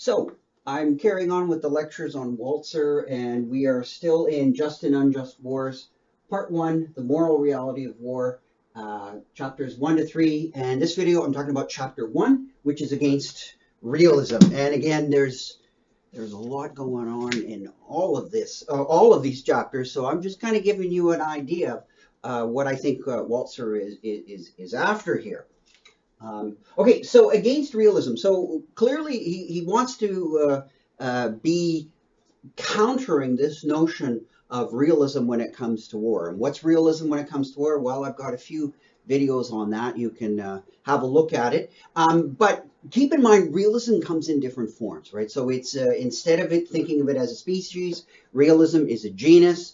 So I'm carrying on with the lectures on Walzer, and we are still in Just and Unjust Wars, Part 1, The Moral Reality of War, chapters 1 to 3. And this video, I'm talking about Chapter 1, which is against realism. And again, there's a lot going on in all of these chapters. So I'm just kind of giving you an idea of what I think Walzer is after here. Okay, so against realism. So clearly he wants to be countering this notion of realism when it comes to war. And what's realism when it comes to war? Well, I've got a few videos on that. You can have a look at it. But keep in mind, realism comes in different forms, right? So it's instead of thinking of it as a species, realism is a genus.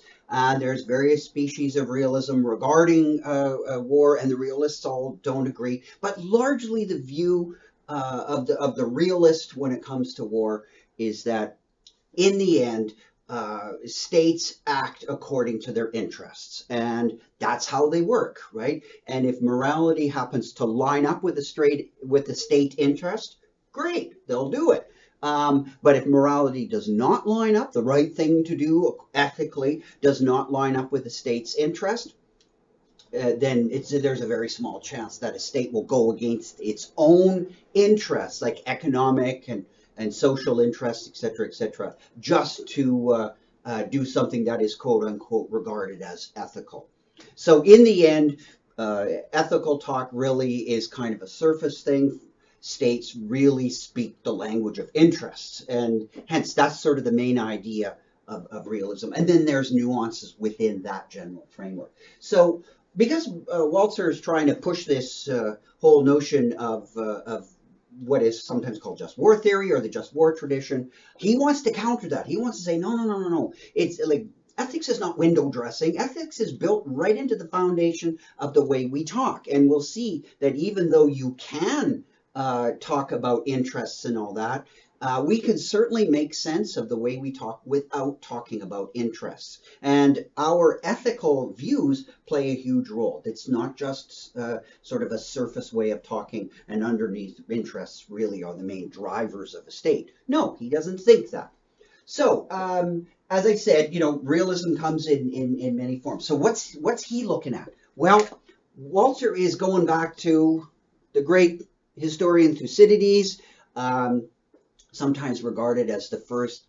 There's various species of realism regarding war, and the realists all don't agree. But largely, the view of the realist when it comes to war is that, in the end, states act according to their interests, and that's how they work, right? And if morality happens to line up with the state interest, great, they'll do it. But if morality does not line up, the right thing to do ethically does not line up with the state's interest, then there's a very small chance that a state will go against its own interests, like economic and social interests, etc., just to do something that is quote unquote regarded as ethical. So in the end, ethical talk really is kind of a surface thing. States really speak the language of interests, and hence that's sort of the main idea of realism. And then there's nuances within that general framework. So because Walzer is trying to push this whole notion of what is sometimes called just war theory or the just war tradition, he wants to counter that. He wants to say, no. It's like ethics is not window dressing. Ethics is built right into the foundation of the way we talk. And we'll see that even though you can talk about interests and all that, we can certainly make sense of the way we talk without talking about interests. And our ethical views play a huge role. It's not just sort of a surface way of talking, and underneath interests really are the main drivers of a state. No, he doesn't think that. So, as I said, realism comes in many forms. So what's he looking at? Well, Walzer is going back to the great historian Thucydides, sometimes regarded as the first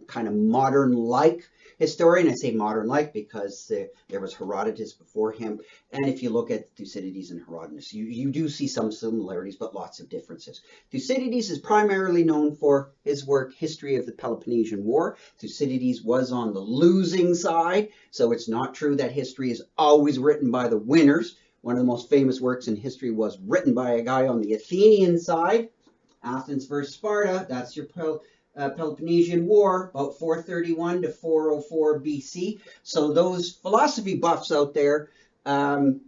kind of modern-like historian. I say modern-like because there was Herodotus before him. And if you look at Thucydides and Herodotus, you do see some similarities, but lots of differences. Thucydides is primarily known for his work, History of the Peloponnesian War. Thucydides was on the losing side, so it's not true that history is always written by the winners. One of the most famous works in history was written by a guy on the Athenian side, Athens versus Sparta. That's your Peloponnesian War, about 431 to 404 BC. So those philosophy buffs out there, that's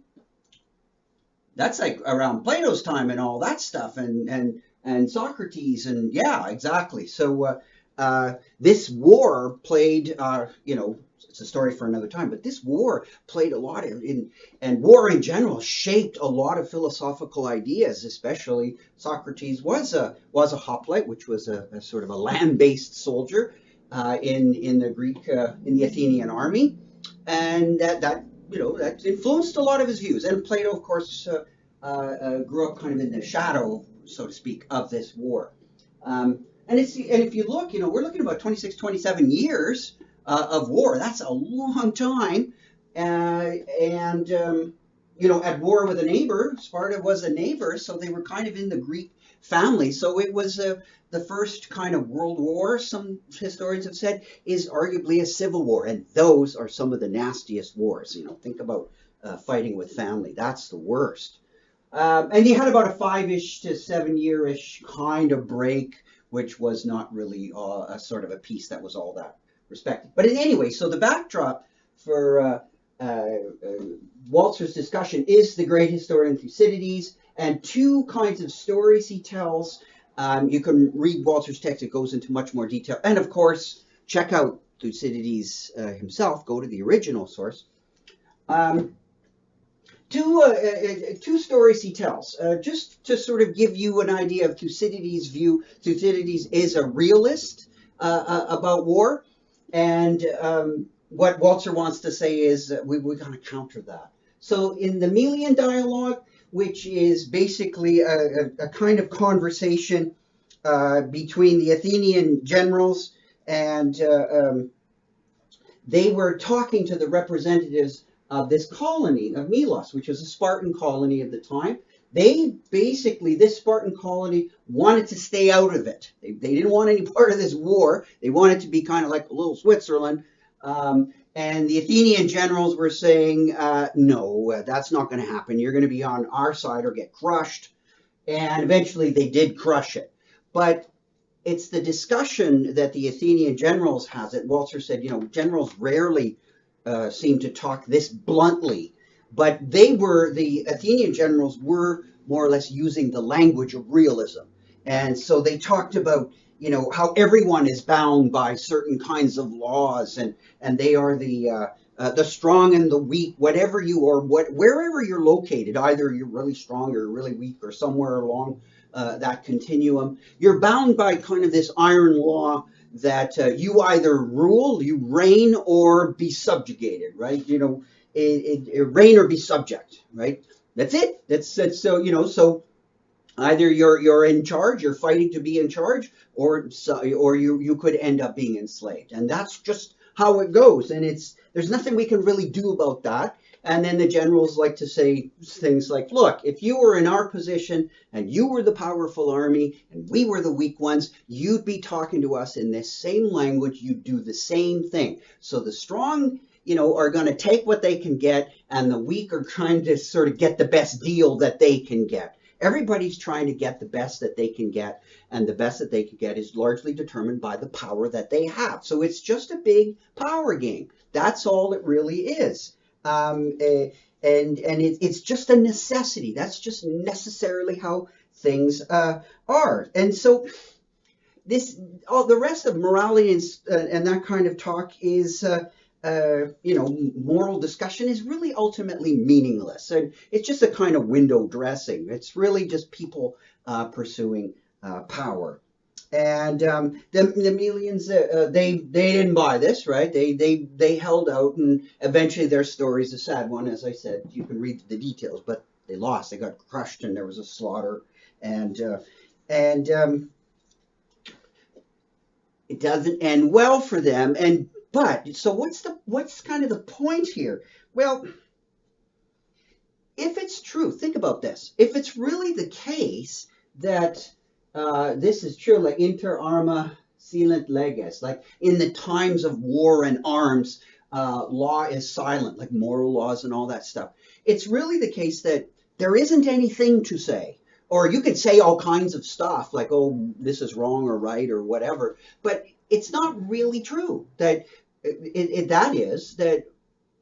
like around Plato's time and all that stuff, and Socrates, and yeah, exactly. So this war played, it's a story for another time, but this war played a lot and war in general shaped a lot of philosophical ideas. Especially Socrates was a hoplite, which was a sort of a land-based soldier in the Greek in the Athenian army, and that influenced a lot of his views. And Plato, of course, grew up kind of in the shadow, so to speak, of this war. And if you look, we're looking at about 26, 27 years of war. That's a long time. At war with a neighbor. Sparta was a neighbor, so they were kind of in the Greek family. So it was the first kind of world war, some historians have said, is arguably a civil war. And those are some of the nastiest wars. Think about fighting with family. That's the worst. And you had about a 5-ish to 7-year-ish kind of break, which was not really a sort of a peace that was all that respected. But anyway, so the backdrop for Walzer's discussion is the great historian Thucydides, and two kinds of stories he tells. You can read Walzer's text. It goes into much more detail. And of course, check out Thucydides himself. Go to the original source. two stories he tells. Just to sort of give you an idea of Thucydides' view, Thucydides is a realist about war, and what Walzer wants to say is that we're going to counter that. So in the Melian dialogue, which is basically a kind of conversation between the Athenian generals, and they were talking to the representatives of this colony of Melos, which was a Spartan colony of the time. They basically, this Spartan colony wanted to stay out of it. They didn't want any part of this war. They wanted to be kind of like a little Switzerland. And the Athenian generals were saying, no, that's not going to happen. You're going to be on our side or get crushed. And eventually they did crush it. But it's the discussion that the Athenian generals has it. Walzer said, generals rarely seem to talk this bluntly, but the Athenian generals were more or less using the language of realism. And so they talked about, how everyone is bound by certain kinds of laws, and they are the strong and the weak, whatever you are, wherever you're located, either you're really strong or really weak or somewhere along that continuum, you're bound by kind of this iron law that you either rule, you reign, or be subjugated, right? Reign or be subject, right? That's it. That's so so either you're in charge, you're fighting to be in charge, or you could end up being enslaved, and that's just how it goes. And there's nothing we can really do about that. And then the generals like to say things like, look, if you were in our position and you were the powerful army and we were the weak ones, you'd be talking to us in this same language. You'd do the same thing. So the strong, are going to take what they can get, and the weak are trying to sort of get the best deal that they can get. Everybody's trying to get the best that they can get, and the best that they can get is largely determined by the power that they have. So it's just a big power game. That's all it really is. And it's just a necessity. That's just necessarily how things are. And so the rest of morality and that kind of talk is, moral discussion is really ultimately meaningless. And it's just a kind of window dressing. It's really just people pursuing power. And the Melians, they didn't buy this, right? They held out, and eventually their story is a sad one. As I said, you can read the details, but they lost. They got crushed, and there was a slaughter, and it doesn't end well for them. So what's kind of the point here? Well, if it's true, think about this. If it's really the case that this is true, like inter arma silent leges, like in the times of war and arms, law is silent, like moral laws and all that stuff. It's really the case that there isn't anything to say. Or you could say all kinds of stuff like, oh, this is wrong or right or whatever, but it's not really true. That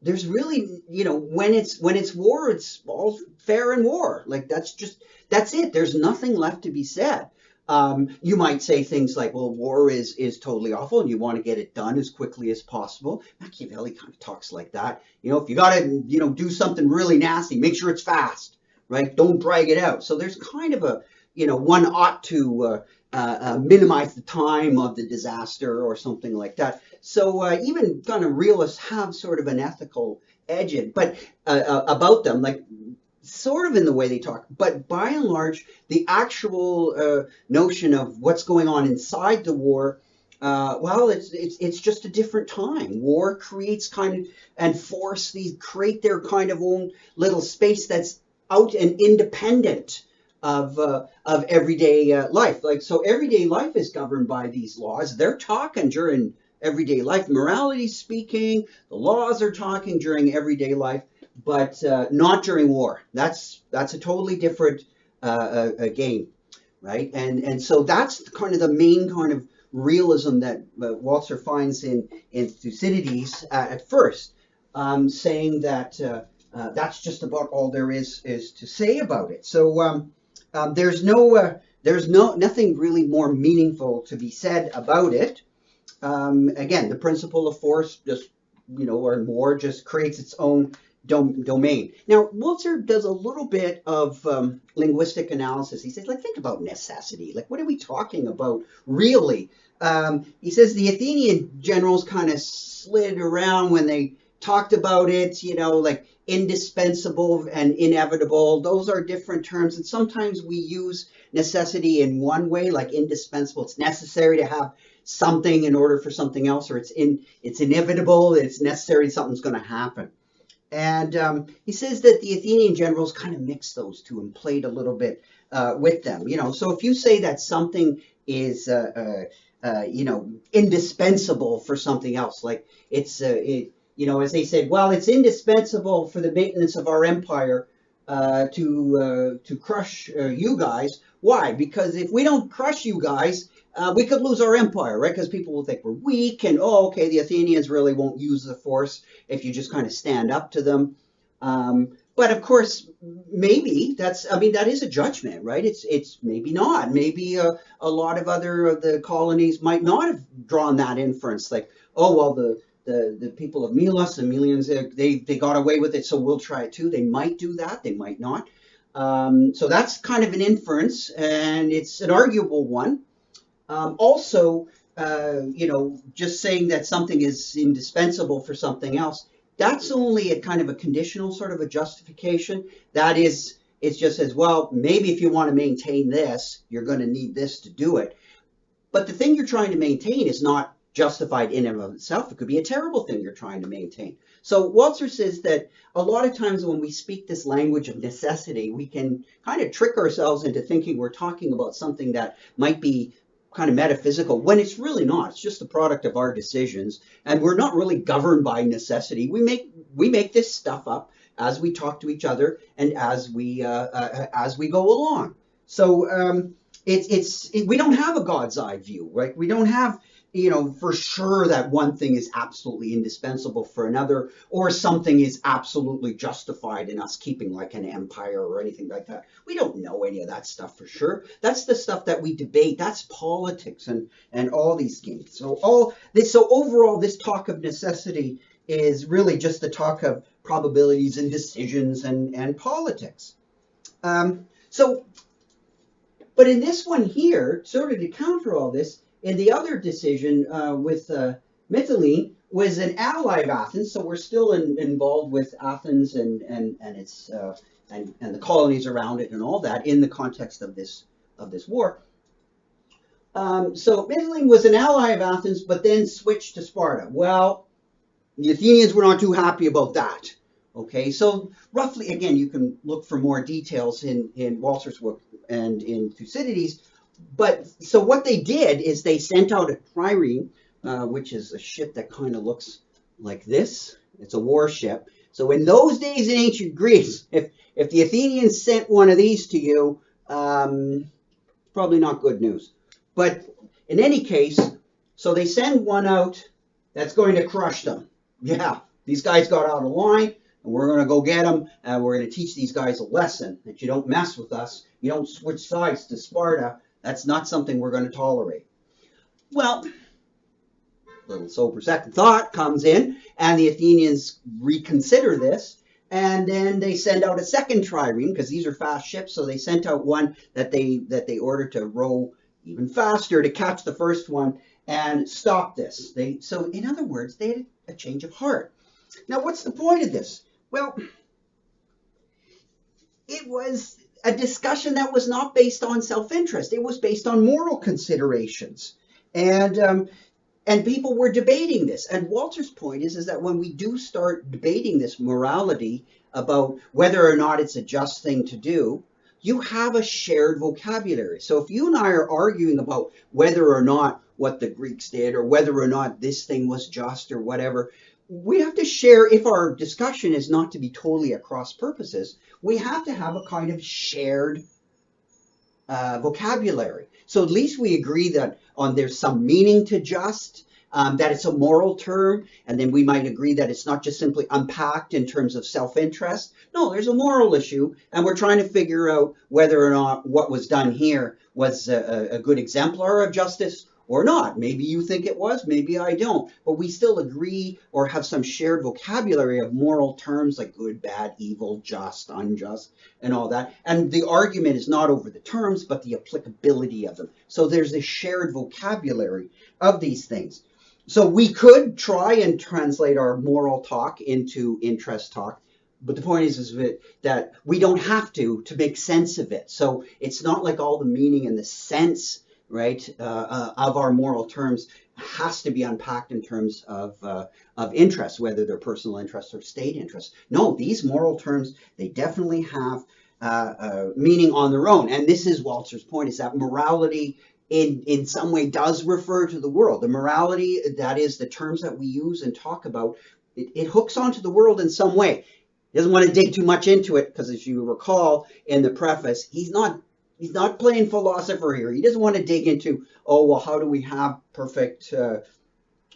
there's really, when it's war, it's all fair in war. Like that's it. There's nothing left to be said. You might say things like, well, war is totally awful and you want to get it done as quickly as possible. Machiavelli kind of talks like that. If you got to, do something really nasty, make sure it's fast, right? Don't drag it out. So there's kind of a, one ought to minimize the time of the disaster or something like that. So even kind of realists have sort of an ethical edge but about them, like sort of in the way they talk, but by and large, the actual notion of what's going on inside the war, it's just a different time. War creates and force create their kind of own little space that's out and independent of everyday life. Like, so everyday life is governed by these laws. They're talking during everyday life, morality speaking. The laws are talking during everyday life, but not during war. That's a totally different game, right? And so that's kind of the main kind of realism that Walzer finds in Thucydides at first, saying that that's just about all there is to say about it. So there's nothing really more meaningful to be said about it. Again, the principle of force just, or war just creates its own domain. Now, Walzer does a little bit of linguistic analysis. He says, like, think about necessity. Like, what are we talking about, really? He says the Athenian generals kind of slid around when they talked about it, like indispensable and inevitable. Those are different terms. And sometimes we use necessity in one way, like indispensable. It's necessary to have something in order for something else, or it's inevitable, it's necessary, something's going to happen. And he says that the Athenian generals kind of mixed those two and played a little bit with them. So if you say that something is, indispensable for something else, like as they said, well, it's indispensable for the maintenance of our empire to crush you guys. Why? Because if we don't crush you guys, we could lose our empire, right? Because people will think we're weak, and okay, the Athenians really won't use the force if you just kind of stand up to them. But of course, maybe that is a judgment, right? It's maybe not. Maybe a lot of other of the colonies might not have drawn that inference, like, oh well, the people of Milos, the Melians, they got away with it, so we'll try it too. They might do that, they might not. So that's kind of an inference, and it's an arguable one. Also, just saying that something is indispensable for something else, that's only a kind of a conditional sort of a justification. That is, it just says, well, maybe if you want to maintain this, you're going to need this to do it. But the thing you're trying to maintain is not justified in and of itself. It could be a terrible thing you're trying to maintain. So Walzer says that a lot of times when we speak this language of necessity, we can kind of trick ourselves into thinking we're talking about something that might be kind of metaphysical, when it's really not. It's just the product of our decisions, and we're not really governed by necessity. We make this stuff up as we talk to each other and as we go along. So we don't have a God's eye view, right? We don't have for sure that one thing is absolutely indispensable for another, or something is absolutely justified in us keeping like an empire or anything like that. We don't know any of that stuff for sure. That's the stuff that we debate. That's politics and all these games. So overall, this talk of necessity is really just the talk of probabilities and decisions and politics. But in this one here, sort of to counter all this, and the other decision with Mytilene was an ally of Athens, so we're still involved with Athens and its and the colonies around it and all that in the context of this war. So Mytilene was an ally of Athens, but then switched to Sparta. Well, the Athenians were not too happy about that. Okay, so roughly, again, you can look for more details in Walzer's book and in Thucydides. But so what they did is they sent out a trireme, which is a ship that kind of looks like this. It's a warship. So in those days in ancient Greece, if the Athenians sent one of these to you, probably not good news. But in any case, so they send one out that's going to crush them. Yeah, these guys got out of line, and we're going to go get them, and we're going to teach these guys a lesson, that you don't mess with us. You don't switch sides to Sparta. That's not something we're going to tolerate. Well, a little sober second thought comes in, and the Athenians reconsider this, and then they send out a second trireme, because these are fast ships, so they sent out one that they ordered to row even faster to catch the first one and stop this. So in other words, they had a change of heart. Now, what's the point of this? Well, it was a discussion that was not based on self-interest. It was based on moral considerations. And people were debating this. And Walzer's point is that when we do start debating this morality about whether or not it's a just thing to do, you have a shared vocabulary. So if you and I are arguing about whether or not what the Greeks did, or whether or not this thing was just or whatever, we have to share, if our discussion is not to be totally across purposes, we have to have a kind of shared vocabulary. So at least we agree that there's some meaning to just, that it's a moral term, and then we might agree that it's not just simply unpacked in terms of self-interest. No, there's a moral issue, and we're trying to figure out whether or not what was done here was a good exemplar of justice, or not. Maybe you think it was, maybe I don't. But we still agree or have some shared vocabulary of moral terms like good, bad, evil, just, unjust, and all that. And the argument is not over the terms, but the applicability of them. So there's a shared vocabulary of these things. So we could try and translate our moral talk into interest talk. But the point is that we don't have to make sense of it. So it's not like all the meaning and the sense, right, of our moral terms has to be unpacked in terms of interest, whether they're personal interests or state interests. No, these moral terms, they definitely have meaning on their own. And this is Walzer's point, is that morality in some way does refer to the world. The morality, that is the terms that we use and talk about, it hooks onto the world in some way. He doesn't want to dig too much into it because, as you recall in the preface, he's not playing philosopher here. He doesn't want to dig into, oh, well, how do we have perfect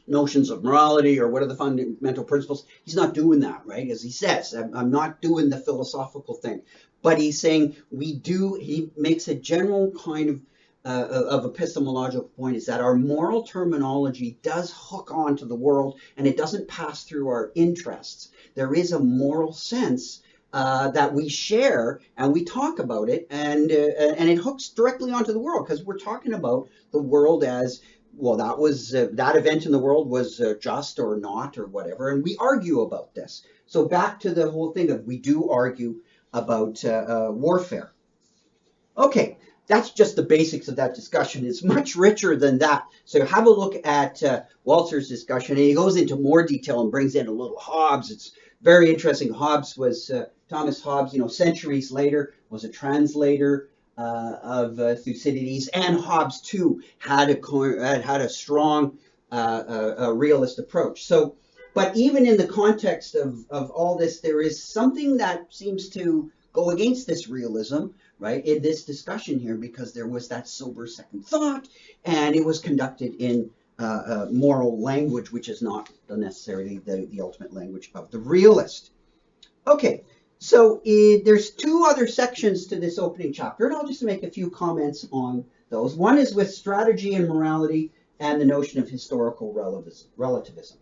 notions of morality, or what are the fundamental principles? He's not doing that, right? As he says, I'm not doing the philosophical thing. But he's saying he makes a general kind of epistemological point, is that our moral terminology does hook onto the world and it doesn't pass through our interests. There is a moral sense that we share, and we talk about it, and it hooks directly onto the world, because we're talking about the world as, well, that was that event in the world was just or not or whatever, and we argue about this. So back to the whole thing of, we do argue about warfare. Okay, that's just the basics of that discussion. It's much richer than that. So have a look at Walzer's discussion, and he goes into more detail and brings in a little Hobbes. It's very interesting. Hobbes was, Thomas Hobbes, centuries later, was a translator of Thucydides, and Hobbes too had a strong realist approach. So, but even in the context of all this, there is something that seems to go against this realism, right, in this discussion here, because there was that sober second thought, and it was conducted in moral language, which is not necessarily the ultimate language of the realist. Okay, so there's two other sections to this opening chapter, and I'll just make a few comments on those. One is with strategy and morality and the notion of historical relativism.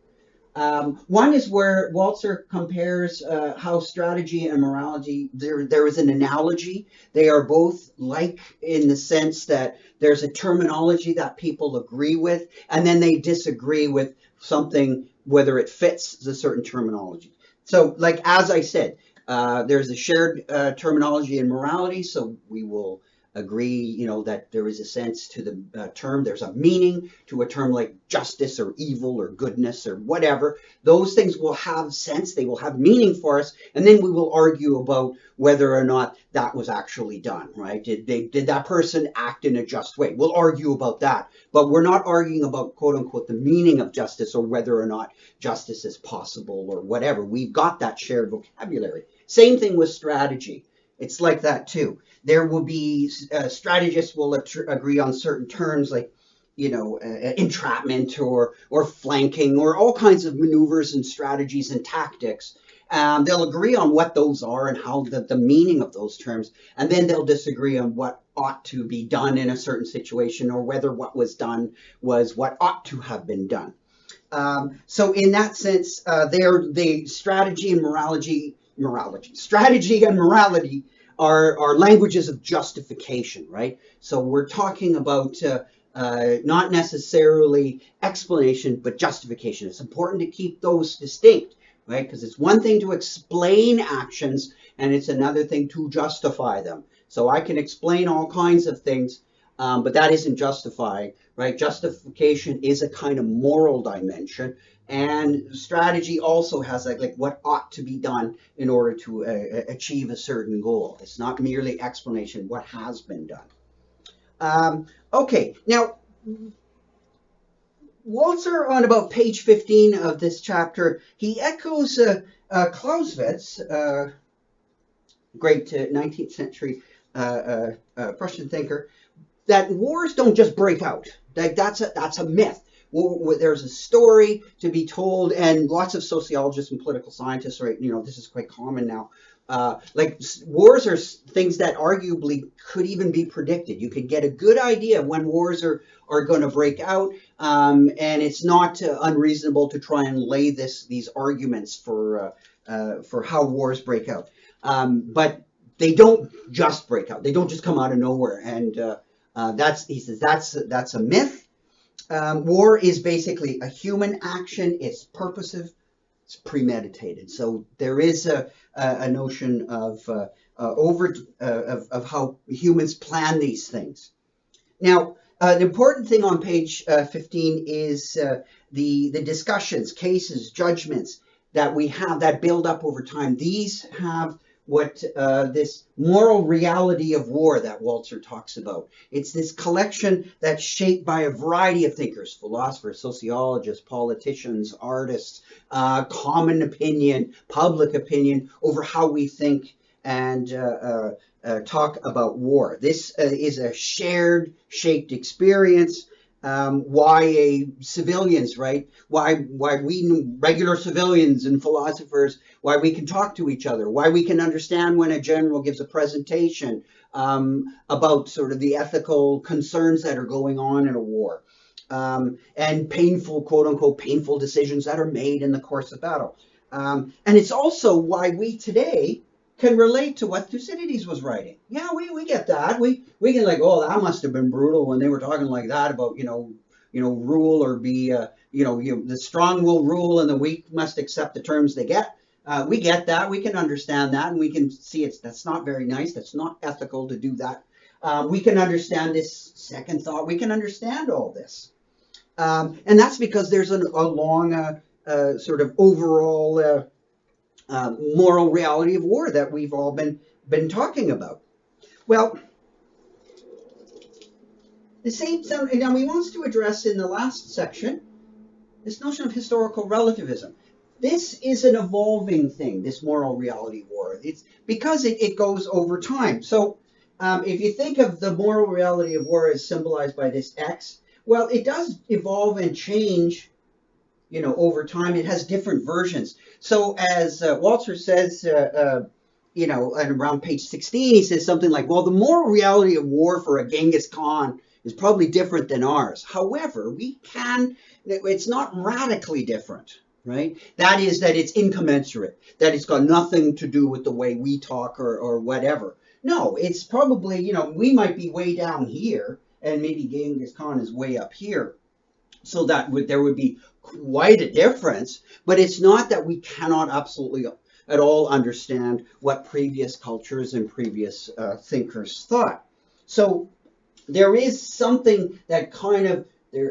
One is where Walzer compares how strategy and morality, there is an analogy. They are both like, in the sense that there's a terminology that people agree with, and then they disagree with something, whether it fits the certain terminology. So, like, as I said, there's a shared terminology in morality, so we will agree, that there is a sense to the term. There's a meaning to a term like justice or evil or goodness or whatever. Those things will have sense. They will have meaning for us. And then we will argue about whether or not that was actually done, right? Did that person act in a just way? We'll argue about that. But we're not arguing about, quote unquote, the meaning of justice, or whether or not justice is possible or whatever. We've got that shared vocabulary. Same thing with strategy. It's like that too. There will be strategists will agree on certain terms, like, entrapment or flanking, or all kinds of maneuvers and strategies and tactics. They'll agree on what those are and how the meaning of those terms, and then they'll disagree on what ought to be done in a certain situation, or whether what was done was what ought to have been done. So in that sense, the strategy and strategy and morality are languages of justification, right? So we're talking about not necessarily explanation, but justification. It's important to keep those distinct, right? Because it's one thing to explain actions, and it's another thing to justify them. So I can explain all kinds of things, but that isn't justifying, right? Justification is a kind of moral dimension. And strategy also has like what ought to be done in order to achieve a certain goal. It's not merely explanation, what has been done. Okay, now Walzer, on about page 15 of this chapter, he echoes Clausewitz, great 19th century Prussian thinker, that wars don't just break out. Like that's a myth. There's a story to be told, and lots of sociologists and political scientists, right? This is quite common now, Like wars are things that arguably could even be predicted. You could get a good idea of when wars are going to break out, and it's not unreasonable to try and lay these arguments for how wars break out. But they don't just break out. They don't just come out of nowhere. And he says that's a myth. War is basically a human action. It's purposive. It's premeditated. So there is a notion of of how humans plan these things. Now, the important thing on page 15 is the discussions, cases, judgments that we have that build up over time. These have what this moral reality of war that Walzer talks about. It's this collection that's shaped by a variety of thinkers, philosophers, sociologists, politicians, artists, common opinion, public opinion over how we think and talk about war. This is a shared, shaped experience. Why civilians, right? Why we regular civilians and philosophers, why we can talk to each other, why we can understand when a general gives a presentation about sort of the ethical concerns that are going on in a war, and painful, quote unquote, painful decisions that are made in the course of battle. And it's also why we today can relate to what Thucydides was writing. Yeah, we get that. We can like, oh, that must have been brutal when they were talking like that about, rule or be, the strong will rule and the weak must accept the terms they get. We get that. We can understand that, and we can see that's not very nice. That's not ethical to do that. We can understand this second thought. We can understand all this. And that's because there's a long sort of overall moral reality of war that we've all been talking about. Well, the same. Now he wants to address in the last section this notion of historical relativism. This is an evolving thing. This moral reality of war. It's because it goes over time. So if you think of the moral reality of war as symbolized by this X, well, it does evolve and change. Over time, it has different versions. So as Walzer says, around page 16, he says something like, well, the moral reality of war for a Genghis Khan is probably different than ours. However, it's not radically different, right? That is that it's incommensurate, that it's got nothing to do with the way we talk or whatever. No, it's probably, we might be way down here and maybe Genghis Khan is way up here. So that there would be quite a difference, but it's not that we cannot absolutely at all understand what previous cultures and previous thinkers thought. So there is something that kind of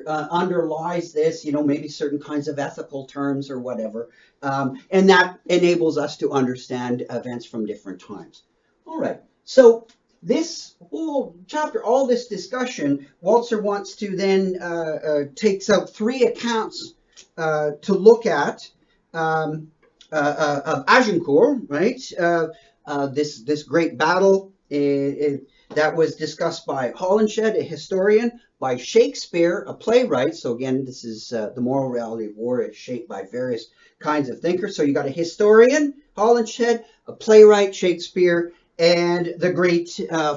underlies this, maybe certain kinds of ethical terms or whatever, and that enables us to understand events from different times. All right, so this whole chapter, all this discussion, Walzer wants to then takes out three accounts to look at of Agincourt, right? This great battle that was discussed by Holinshed, a historian, by Shakespeare, a playwright. So again, this is the moral reality of war is shaped by various kinds of thinkers. So you got a historian, Holinshed, a playwright, Shakespeare, and the great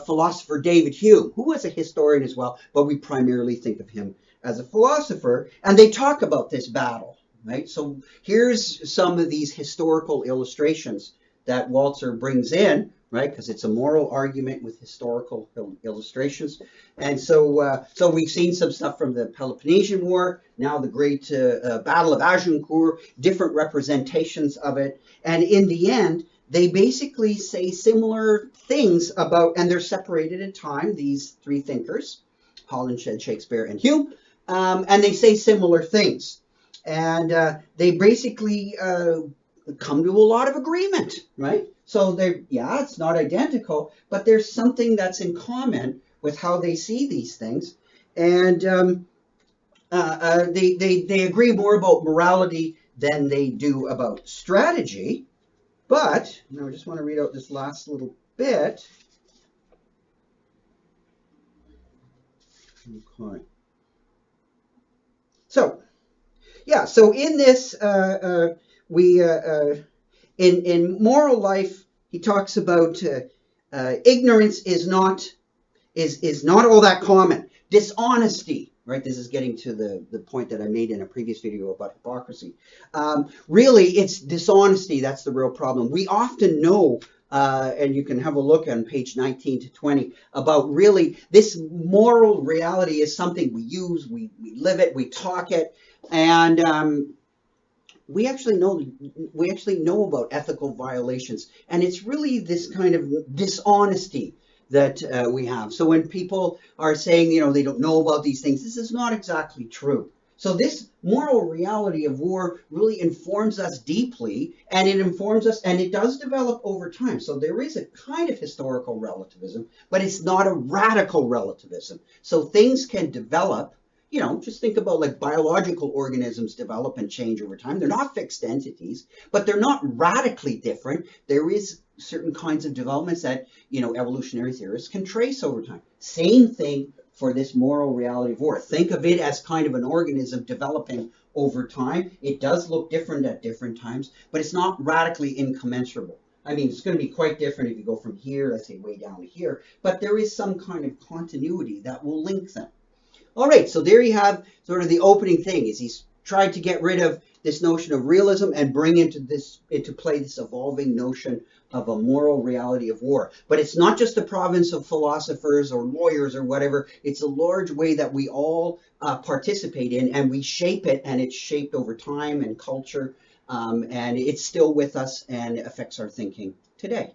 philosopher David Hume, who was a historian as well, but we primarily think of him as a philosopher. And they talk about this battle, right? So here's some of these historical illustrations that Walzer brings in, right? Because it's a moral argument with historical illustrations. And so we've seen some stuff from the Peloponnesian War, now the great Battle of Agincourt, different representations of it. And in the end, they basically say similar things about, and they're separated in time, these three thinkers, Holinshed, Shakespeare, and Hume, and they say similar things. And they basically come to a lot of agreement, right? So it's not identical, but there's something that's in common with how they see these things. And they agree more about morality than they do about strategy. But, I just want to read out this last little bit. Okay. So in this, in moral life, he talks about ignorance is not all that common. Dishonesty, right? This is getting to the point that I made in a previous video about hypocrisy. Really, it's dishonesty that's the real problem. We often know, and you can have a look on page 19 to 20, about really this moral reality is something we use, we live it, we talk it, and we actually know about ethical violations, and it's really this kind of dishonesty that we have. So when people are saying, they don't know about these things, this is not exactly true. So this moral reality of war really informs us deeply, and it informs us, and it does develop over time. So there is a kind of historical relativism, but it's not a radical relativism. So things can develop. Just think about like biological organisms develop and change over time. They're not fixed entities, but they're not radically different. There is certain kinds of developments that, evolutionary theorists can trace over time. Same thing for this moral reality of war. Think of it as kind of an organism developing over time. It does look different at different times, but it's not radically incommensurable. I mean, it's going to be quite different if you go from here, let's say way down to here, but there is some kind of continuity that will link them. All right, so there you have sort of the opening thing, is he's tried to get rid of this notion of realism and bring into play this evolving notion of a moral reality of war. But it's not just the province of philosophers or lawyers or whatever. It's a large way that we all participate in, and we shape it, and it's shaped over time and culture, and it's still with us and affects our thinking today.